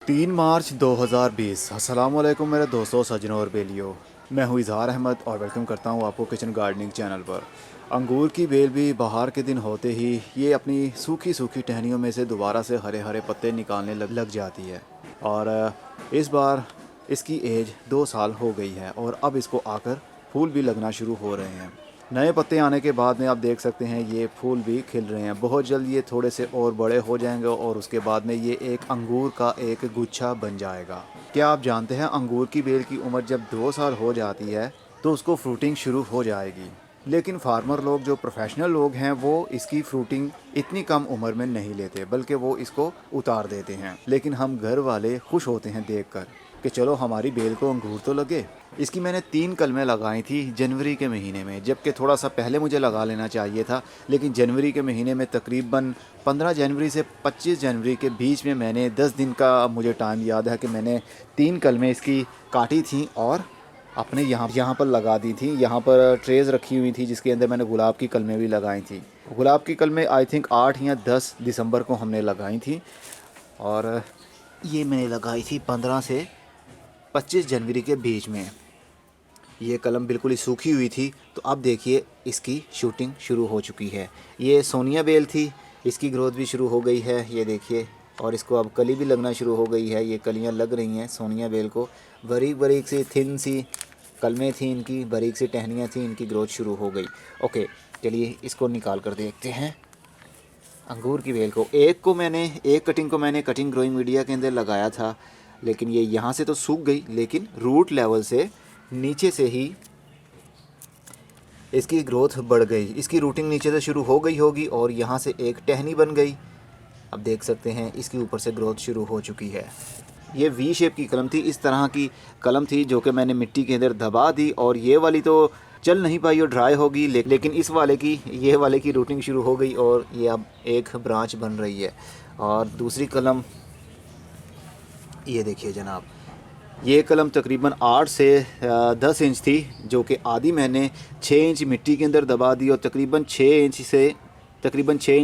3 मार्च 2020। अस्सलाम वालेकुम मेरे दोस्तों, सज्जनों और बेलियों। मैं हूँ इजहार अहमद और वेलकम करता हूँ आपको किचन गार्डनिंग चैनल पर। अंगूर की बेल भी बाहर के दिन होते ही ये अपनी सूखी सूखी टहनियों में से दोबारा से हरे हरे पत्ते निकालने लग जाती है। और इस बार इसकी एज 2 साल हो गई है और अब इसको आकर फूल भी लगना शुरू हो रहे हैं। नए पत्ते आने के बाद में आप देख सकते हैं ये फूल भी खिल रहे हैं। बहुत जल्द ये थोड़े से और बड़े हो जाएंगे और उसके बाद में ये एक अंगूर का एक गुच्छा बन जाएगा। क्या आप जानते हैं अंगूर की बेल की उम्र जब 2 साल हो जाती है तो उसको फ्रूटिंग शुरू हो जाएगी। लेकिन फार्मर लोग जो प्रोफेशनल लोग हैं वो इसकी फ्रूटिंग इतनी कम उम्र में नहीं लेते, बल्कि वो इसको उतार देते हैं। लेकिन हम घर वाले खुश होते हैं देखकर कि चलो हमारी बेल को अंगूर तो लगे। इसकी मैंने 3 कलमें लगाई थी जनवरी के महीने में, जबकि थोड़ा सा पहले मुझे लगा लेना चाहिए था। लेकिन जनवरी के महीने में तकरीबन 15 जनवरी से 25 जनवरी के बीच में मैंने 10 दिन का मुझे टाइम याद है कि मैंने 3 कलमें इसकी काटी थी और अपने यहाँ पर लगा दी थी। यहाँ पर ट्रेज़ रखी हुई थी जिसके अंदर मैंने गुलाब की कलमें भी लगाई थी। गुलाब की कलमें आई थिंक 8 या 10 दिसंबर को हमने लगाई थी और ये मैंने लगाई थी 15 से 25 जनवरी के बीच में। ये कलम बिल्कुल ही सूखी हुई थी, तो अब देखिए इसकी शूटिंग शुरू हो चुकी है। ये सोनिया बेल थी, इसकी ग्रोथ भी शुरू हो गई है, ये देखिए। और इसको अब कली भी लगना शुरू हो गई है, ये कलियां लग रही हैं सोनिया बेल को। बारीक बारीक सी थिन सी कलमें थी इनकी, बारीक सी टहनियाँ थी, इनकी ग्रोथ शुरू हो गई। ओके, चलिए इसको निकाल कर देखते हैं अंगूर की बेल को। एक कटिंग को मैंने कटिंग ग्रोइंग मीडिया के अंदर लगाया था, लेकिन ये यहाँ से तो सूख गई, लेकिन रूट लेवल से नीचे से ही इसकी ग्रोथ बढ़ गई। इसकी रूटिंग नीचे से शुरू हो गई होगी और यहाँ से एक टहनी बन गई। अब देख सकते हैं इसके ऊपर से ग्रोथ शुरू हो चुकी है। ये वी शेप की कलम थी, इस तरह की कलम थी जो कि मैंने मिट्टी के अंदर दबा दी और ये वाली तो चल नहीं पाई और ड्राई होगी, लेकिन इस वाले की ये वाले की रूटिंग शुरू हो गई और ये अब एक ब्रांच बन रही है। और दूसरी कलम ये देखिए जनाब, ये कलम तकरीबन 8 से 10 इंच थी, जो कि आधी मैंने 6 इंच मिट्टी के अंदर दबा दी और तकरीबन 6 इंच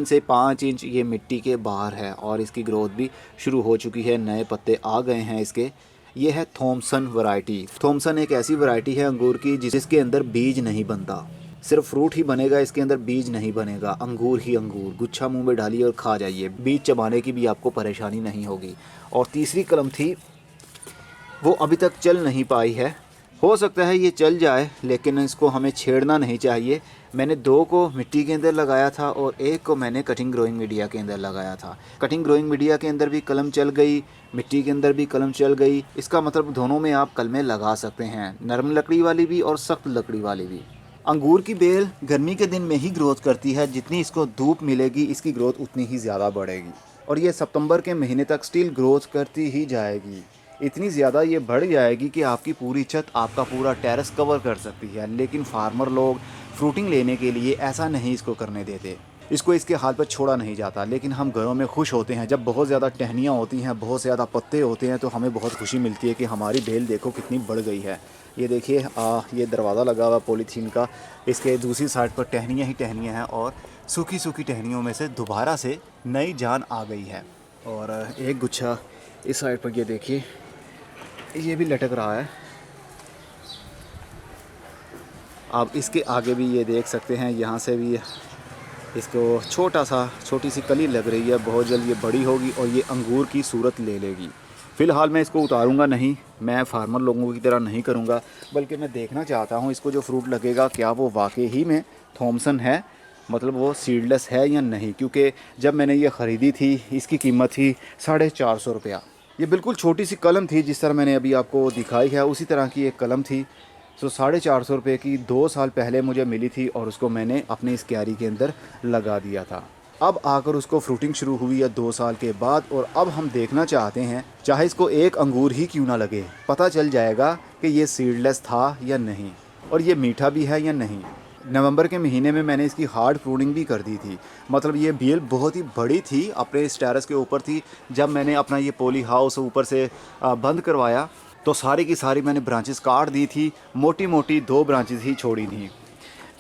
से 5 इंच ये मिट्टी के बाहर है और इसकी ग्रोथ भी शुरू हो चुकी है। नए पत्ते आ गए हैं इसके। ये है थॉमसन वैरायटी। थॉमसन एक ऐसी वैरायटी है अंगूर की जिसके अंदर बीज नहीं बनता, सिर्फ फ्रूट ही बनेगा, इसके अंदर बीज नहीं बनेगा। अंगूर ही अंगूर, गुच्छा मुंह में डालिए और खा जाइए, बीज चबाने की भी आपको परेशानी नहीं होगी। और तीसरी कलम थी, वो अभी तक चल नहीं पाई है। हो सकता है ये चल जाए, लेकिन इसको हमें छेड़ना नहीं चाहिए। मैंने 2 को मिट्टी के अंदर लगाया था और 1 को मैंने कटिंग ग्रोइंग मीडिया के अंदर लगाया था। कटिंग ग्रोइंग मीडिया के अंदर भी कलम चल गई, मिट्टी के अंदर भी कलम चल गई। इसका मतलब दोनों में आप कलमें लगा सकते हैं, नरम लकड़ी वाली भी और सख्त लकड़ी वाली भी। अंगूर की बेल गर्मी के दिन में ही ग्रोथ करती है, जितनी इसको धूप मिलेगी इसकी ग्रोथ उतनी ही ज़्यादा बढ़ेगी और ये सितंबर के महीने तक स्टिल ग्रोथ करती ही जाएगी। इतनी ज़्यादा ये बढ़ जाएगी कि आपकी पूरी छत, आपका पूरा टेरेस कवर कर सकती है। लेकिन फार्मर लोग फ्रूटिंग लेने के लिए ऐसा नहीं इसको करने देते, इसको इसके हाल पर छोड़ा नहीं जाता। लेकिन हम घरों में खुश होते हैं जब बहुत ज़्यादा टहनियाँ होती हैं, बहुत ज़्यादा पत्ते होते हैं, तो हमें बहुत खुशी मिलती है कि हमारी बेल देखो कितनी बढ़ गई है। ये देखिए ये दरवाज़ा लगा हुआ पॉलीथीन का, इसके दूसरी साइड पर टहनियाँ ही टहनियाँ हैं और सूखी सूखी टहनियों में से दोबारा से नई जान आ गई है। और एक गुच्छा इस साइड पर ये देखिए, ये भी लटक रहा है। आप इसके आगे भी ये देख सकते हैं, यहाँ से भी इसको छोटी सी कली लग रही है। बहुत जल्द ये बड़ी होगी और ये अंगूर की सूरत ले लेगी। फ़िलहाल मैं इसको उतारूंगा नहीं, मैं फार्मर लोगों की तरह नहीं करूंगा, बल्कि मैं देखना चाहता हूं इसको जो फ्रूट लगेगा क्या वो वाकई ही में थॉमसन है, मतलब वो सीडलेस है या नहीं। क्योंकि जब मैंने ये ख़रीदी थी इसकी कीमत थी 450 रुपया। ये बिल्कुल छोटी सी कलम थी, जिस तरह मैंने अभी आपको दिखाई है उसी तरह की एक कलम थी। तो 450 रुपये की 2 साल पहले मुझे मिली थी और उसको मैंने अपने इस क्यारी के अंदर लगा दिया था। अब आकर उसको फ्रूटिंग शुरू हुई है 2 साल के बाद और अब हम देखना चाहते हैं, चाहे इसको एक अंगूर ही क्यों ना लगे, पता चल जाएगा कि ये सीडलेस था या नहीं और ये मीठा भी है या नहीं। नवंबर के महीने में मैंने इसकी हार्ड प्रूनिंग भी कर दी थी, मतलब ये बेल बहुत ही बड़ी थी, अपने इस टेरेस के ऊपर थी। जब मैंने अपना ये पॉली हाउस ऊपर से बंद करवाया तो सारी की सारी मैंने ब्रांचेस काट दी थी, मोटी मोटी 2 ब्रांचेस ही छोड़ी थी।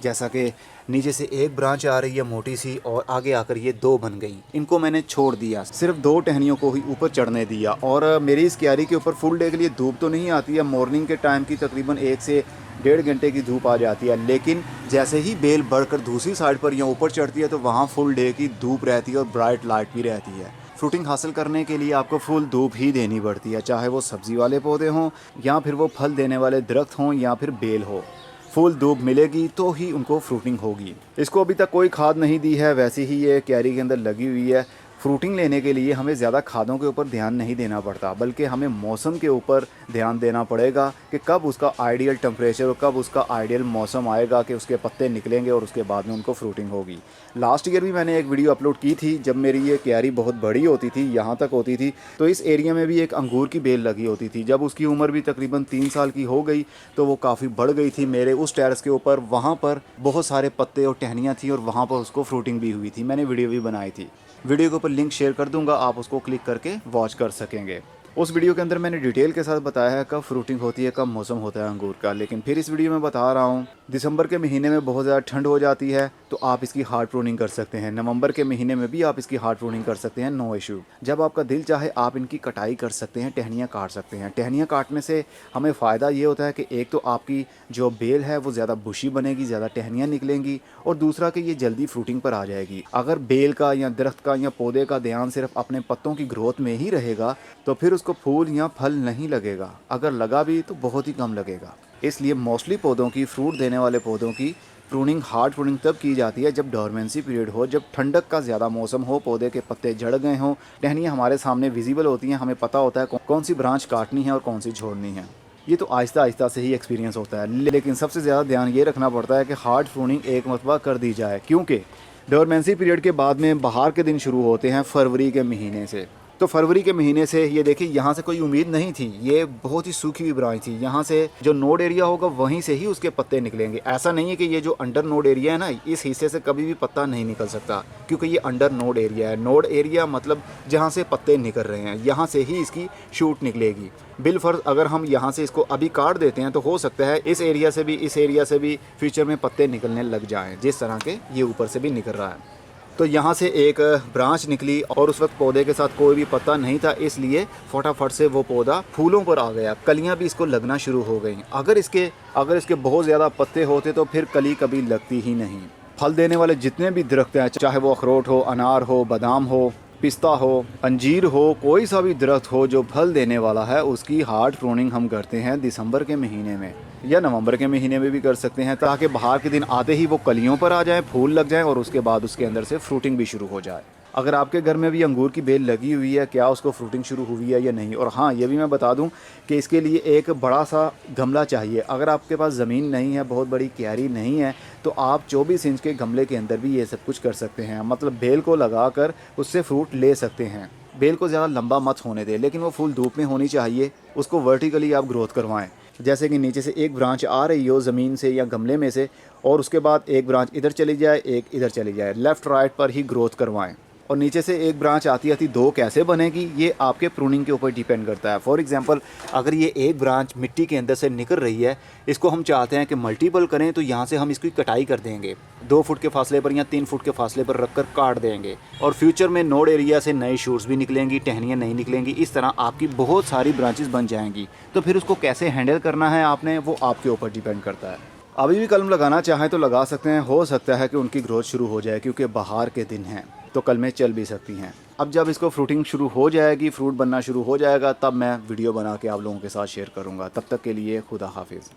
जैसा कि नीचे से एक ब्रांच आ रही है मोटी सी और आगे आकर ये 2 बन गई। इनको मैंने छोड़ दिया, सिर्फ 2 टहनियों को ही ऊपर चढ़ने दिया। और मेरी इस क्यारी के ऊपर फुल डे के लिए धूप तो नहीं आती है, मॉर्निंग के टाइम की तकरीबन 1 से 1.5 घंटे की धूप आ जाती है, लेकिन जैसे ही बेल बढ़कर दूसरी साइड पर या ऊपर चढ़ती है तो वहाँ फुल डे की धूप रहती है और ब्राइट लाइट भी रहती है। फ्रूटिंग हासिल करने के लिए आपको फुल धूप ही देनी पड़ती है, चाहे वो सब्ज़ी वाले पौधे हों या फिर वो फल देने वाले दरख्त हों या फिर बेल हो। फुल धूप मिलेगी तो ही उनको फ्रूटिंग होगी। इसको अभी तक कोई खाद नहीं दी है, वैसे ही ये क्यारी के अंदर लगी हुई है। फ्रूटिंग लेने के लिए हमें ज़्यादा खादों के ऊपर ध्यान नहीं देना पड़ता, बल्कि हमें मौसम के ऊपर ध्यान देना पड़ेगा कि कब उसका आइडियल टेम्परेचर और कब उसका आइडियल मौसम आएगा कि उसके पत्ते निकलेंगे और उसके बाद में उनको फ्रूटिंग होगी। लास्ट ईयर भी मैंने एक वीडियो अपलोड की थी, जब मेरी ये क्यारी बहुत बड़ी होती थी, यहाँ तक होती थी, तो इस एरिया में भी एक अंगूर की बेल लगी होती थी। जब उसकी उम्र भी तकरीबन 3 साल की हो गई तो वो काफ़ी बढ़ गई थी। मेरे उस टेरेस के ऊपर वहाँ पर बहुत सारे पत्ते और टहनियाँ थी और वहाँ पर उसको फ्रूटिंग भी हुई थी। मैंने वीडियो भी बनाई थी, वीडियो के ऊपर लिंक शेयर कर दूंगा, आप उसको क्लिक करके वॉच कर सकेंगे। उस वीडियो के अंदर मैंने डिटेल के साथ बताया है कब फ्रूटिंग होती है, कब मौसम होता है अंगूर का। लेकिन फिर इस वीडियो में बता रहा हूँ, दिसंबर के महीने में बहुत ज़्यादा ठंड हो जाती है तो आप इसकी हार्ड प्रूनिंग कर सकते हैं। नवंबर के महीने में भी आप इसकी हार्ड प्रूनिंग कर सकते हैं, नो इशू। जब आपका दिल चाहे आप इनकी कटाई कर सकते हैं, टहनियाँ काट सकते हैं। टहनियाँ काटने से हमें फ़ायदा ये होता है कि एक तो आपकी जो बेल है वो ज़्यादा बुशी बनेगी, ज़्यादा टहनियाँ निकलेंगी, और दूसरा कि ये जल्दी फ्रूटिंग पर आ जाएगी। अगर बेल का या दरख्त का या पौधे का ध्यान सिर्फ अपने पत्तों की ग्रोथ में ही रहेगा तो फिर उसको फूल या फल नहीं लगेगा, अगर लगा भी तो बहुत ही कम लगेगा। इसलिए मोस्टली पौधों की, फ्रूट देने वाले पौधों की प्रूनिंग, हार्ड प्रूनिंग तब की जाती है जब डोरमेंसी पीरियड हो, जब ठंडक का ज़्यादा मौसम हो, पौधे के पत्ते झड़ गए हों, टहनियाँ हमारे सामने विजिबल होती हैं, हमें पता होता है कौन सी ब्रांच काटनी है और कौन सी छोड़नी है। ये तो आहिस्ता आहिस्ता से ही एक्सपीरियंस होता है, लेकिन सबसे ज़्यादा ध्यान ये रखना पड़ता है कि हार्ड प्रूनिंग एक मरतबा कर दी जाए, क्योंकि डोरमेंसी पीरियड के बाद में बहार के दिन शुरू होते हैं फरवरी के महीने से। तो फरवरी के महीने से ये देखिए, यहाँ से कोई उम्मीद नहीं थी, ये बहुत ही सूखी हुई ब्रांच थी। यहाँ से जो नोड एरिया होगा वहीं से ही उसके पत्ते निकलेंगे। ऐसा नहीं है कि ये जो अंडर नोड एरिया है ना, इस हिस्से से कभी भी पत्ता नहीं निकल सकता, क्योंकि ये अंडर नोड एरिया है। नोड एरिया मतलब जहाँ से पत्ते निकल रहे हैं, यहाँ से ही इसकी शूट निकलेगी। बिलफर्ज अगर हम यहाँ से इसको अभी काट देते हैं तो हो सकता है इस एरिया से भी, इस एरिया से भी फ्यूचर में पत्ते निकलने लग जाएँ, जिस तरह के ये ऊपर से भी निकल रहा है। तो यहाँ से एक ब्रांच निकली और उस वक्त पौधे के साथ कोई भी पत्ता नहीं था, इसलिए फटाफट से वो पौधा फूलों पर आ गया, कलियाँ भी इसको लगना शुरू हो गई। अगर इसके बहुत ज़्यादा पत्ते होते तो फिर कली कभी लगती ही नहीं। फल देने वाले जितने भी दरख्त हैं, चाहे वो अखरोट हो, अनार हो, बादाम हो, पिस्ता हो, अंजीर हो, कोई सा भी दरख्त हो जो फल देने वाला है, उसकी हार्ड प्रूनिंग हम करते हैं दिसंबर के महीने में या नवंबर के महीने में भी कर सकते हैं, ताकि बहार के दिन आते ही वो कलियों पर आ जाए, फूल लग जाएं और उसके बाद उसके अंदर से फ्रूटिंग भी शुरू हो जाए। अगर आपके घर में भी अंगूर की बेल लगी हुई है, क्या उसको फ्रूटिंग शुरू हुई है या नहीं। और हाँ, ये भी मैं बता दूं कि इसके लिए एक बड़ा सा गमला चाहिए। अगर आपके पास ज़मीन नहीं है, बहुत बड़ी क्यारी नहीं है, तो आप 24 इंच के गमले के अंदर भी ये सब कुछ कर सकते हैं। मतलब बेल को लगा कर उससे फ्रूट ले सकते हैं। बेल को ज़्यादा लंबा मत होने दें, लेकिन वो फूल धूप में होनी चाहिए। उसको वर्टिकली आप ग्रोथ करवाएं, जैसे कि नीचे से एक ब्रांच आ रही हो ज़मीन से या गमले में से, और उसके बाद एक ब्रांच इधर चली जाए, एक इधर चली जाए, लेफ़्ट राइट पर ही ग्रोथ करवाएं। और नीचे से एक ब्रांच आती आती 2 कैसे बनेगी, ये आपके प्रूनिंग के ऊपर डिपेंड करता है। फॉर एग्जांपल, अगर ये एक ब्रांच मिट्टी के अंदर से निकल रही है, इसको हम चाहते हैं कि मल्टीपल करें, तो यहाँ से हम इसकी कटाई कर देंगे, 2 फुट के फासले पर या 3 फुट के फासले पर रख कर काट देंगे, और फ्यूचर में नोड एरिया से नए शूट्स भी निकलेंगी, टहनियाँ नहीं निकलेंगी। इस तरह आपकी बहुत सारी ब्रांचेस बन जाएंगी। तो फिर उसको कैसे हैंडल करना है आपने, वो आपके ऊपर डिपेंड करता है। अभी भी कलम लगाना चाहें तो लगा सकते हैं, हो सकता है कि उनकी ग्रोथ शुरू हो जाए, क्योंकि बहार के दिन हैं तो कलमें चल भी सकती हैं। अब जब इसको फ्रूटिंग शुरू हो जाएगी, फ्रूट बनना शुरू हो जाएगा, तब मैं वीडियो बना के आप लोगों के साथ शेयर करूँगा। तब तक के लिए खुदा हाफिज़।